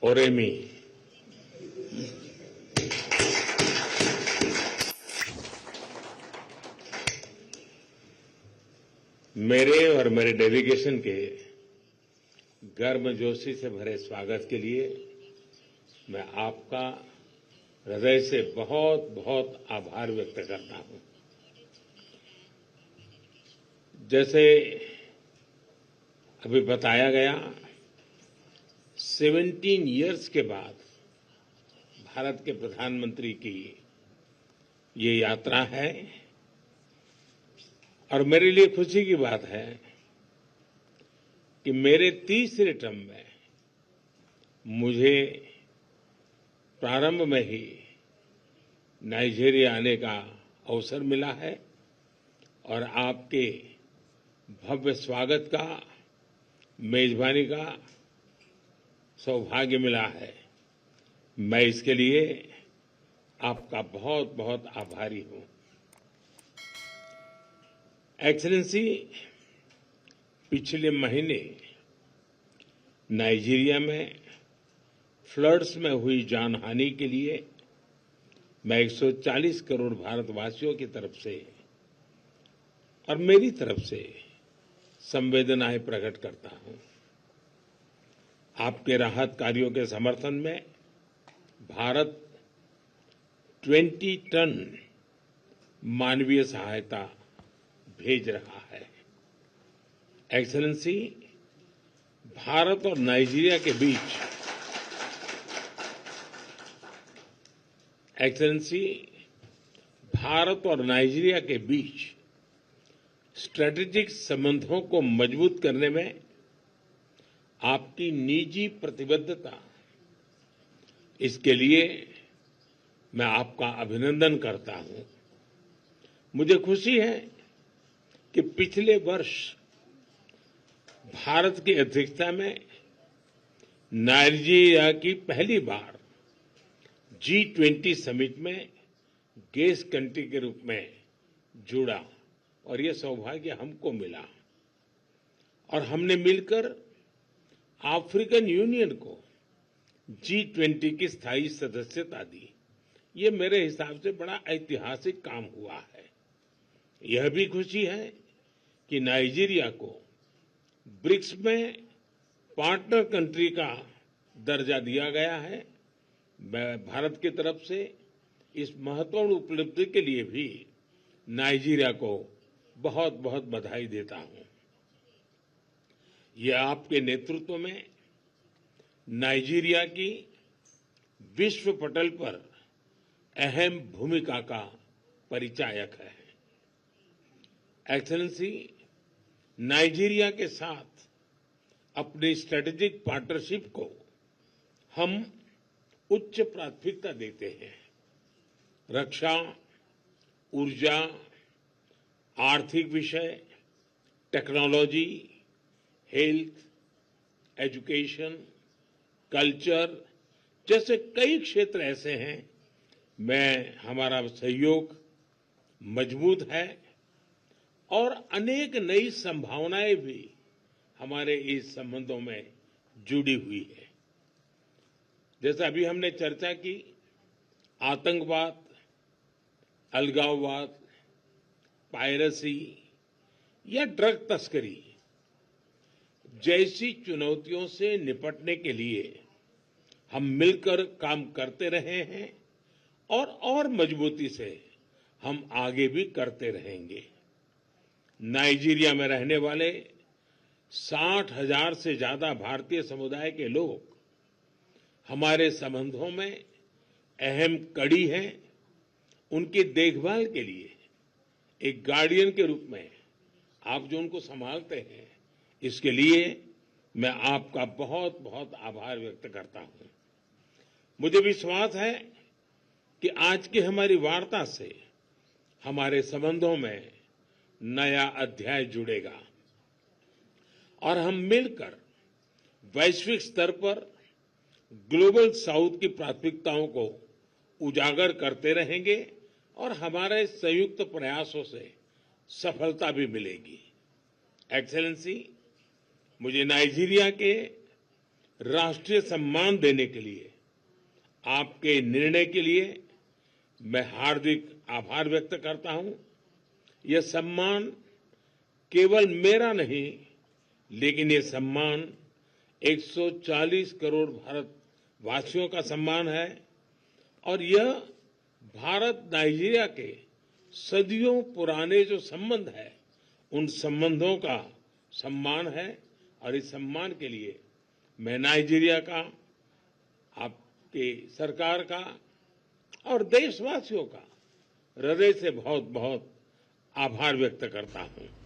ओरेमी। मेरे और मेरे डेलीगेशन के गर्मजोशी से भरे स्वागत के लिए मैं आपका हृदय से बहुत बहुत आभार व्यक्त करता हूं। जैसे अभी बताया गया, 17 इयर्स के बाद भारत के प्रधानमंत्री की ये यात्रा है और मेरे लिए खुशी की बात है कि मेरे तीसरे टर्म में मुझे प्रारंभ में ही नाइजीरिया आने का अवसर मिला है और आपके भव्य स्वागत का, मेजबानी का सौभाग्य मिला है। मैं इसके लिए आपका बहुत बहुत आभारी हूं। एक्सेलेंसी, पिछले महीने नाइजीरिया में फ्लड्स में हुई जानहानि के लिए मैं 140 करोड़ भारतवासियों की तरफ से और मेरी तरफ से संवेदनाएं प्रकट करता हूं। आपके राहत कार्यों के समर्थन में भारत 20 टन मानवीय सहायता भेज रहा है। एक्सेलेंसी, भारत और नाइजीरिया के बीच स्ट्रेटेजिक संबंधों को मजबूत करने में आपकी निजी प्रतिबद्धता, इसके लिए मैं आपका अभिनंदन करता हूं। मुझे खुशी है कि पिछले वर्ष भारत की अध्यक्षता में नाइजीरिया की पहली बार G20 समिट में गेस्ट कंट्री के रूप में जुड़ा और ये सौभाग्य हमको मिला और हमने मिलकर अफ्रीकन यूनियन को G20 की स्थायी सदस्यता दी। ये मेरे हिसाब से बड़ा ऐतिहासिक काम हुआ है। यह भी खुशी है कि नाइजीरिया को ब्रिक्स में पार्टनर कंट्री का दर्जा दिया गया है। मैं भारत की तरफ से इस महत्वपूर्ण उपलब्धि के लिए भी नाइजीरिया को बहुत बहुत बधाई देता हूं। यह आपके नेतृत्व में नाइजीरिया की विश्व पटल पर अहम भूमिका का परिचायक है। एक्सेलेंसी, नाइजीरिया के साथ अपनी स्ट्रेटेजिक पार्टनरशिप को हम उच्च प्राथमिकता देते हैं। रक्षा, ऊर्जा, आर्थिक विषय, टेक्नोलॉजी, हेल्थ, एजुकेशन, कल्चर जैसे कई क्षेत्र ऐसे हैं में हमारा सहयोग मजबूत है और अनेक नई संभावनाएं भी हमारे इस संबंधों में जुड़ी हुई है। जैसा अभी हमने चर्चा की, आतंकवाद, अलगाववाद, पायरेसी या ड्रग तस्करी जैसी चुनौतियों से निपटने के लिए हम मिलकर काम करते रहे हैं और मजबूती से हम आगे भी करते रहेंगे। नाइजीरिया में रहने वाले 60,000 से ज्यादा भारतीय समुदाय के लोग हमारे संबंधों में अहम कड़ी हैं। उनकी देखभाल के लिए एक गार्डियन के रूप में आप जो उनको संभालते हैं, इसके लिए मैं आपका बहुत बहुत आभार व्यक्त करता हूं। मुझे विश्वास है कि आज की हमारी वार्ता से हमारे संबंधों में नया अध्याय जुड़ेगा और हम मिलकर वैश्विक स्तर पर ग्लोबल साउथ की प्राथमिकताओं को उजागर करते रहेंगे और हमारे संयुक्त प्रयासों से सफलता भी मिलेगी। एक्सेलेंसी, मुझे नाइजीरिया के राष्ट्रीय सम्मान देने के लिए आपके निर्णय के लिए मैं हार्दिक आभार व्यक्त करता हूं। यह सम्मान केवल मेरा नहीं, लेकिन ये सम्मान 140 करोड़ भारतवासियों का सम्मान है और यह भारत नाइजीरिया के सदियों पुराने जो संबंध है, उन संबंधों का सम्मान है और इस सम्मान के लिए मैं नाइजीरिया का, आपके सरकार का और देशवासियों का हृदय से बहुत बहुत आभार व्यक्त करता हूं।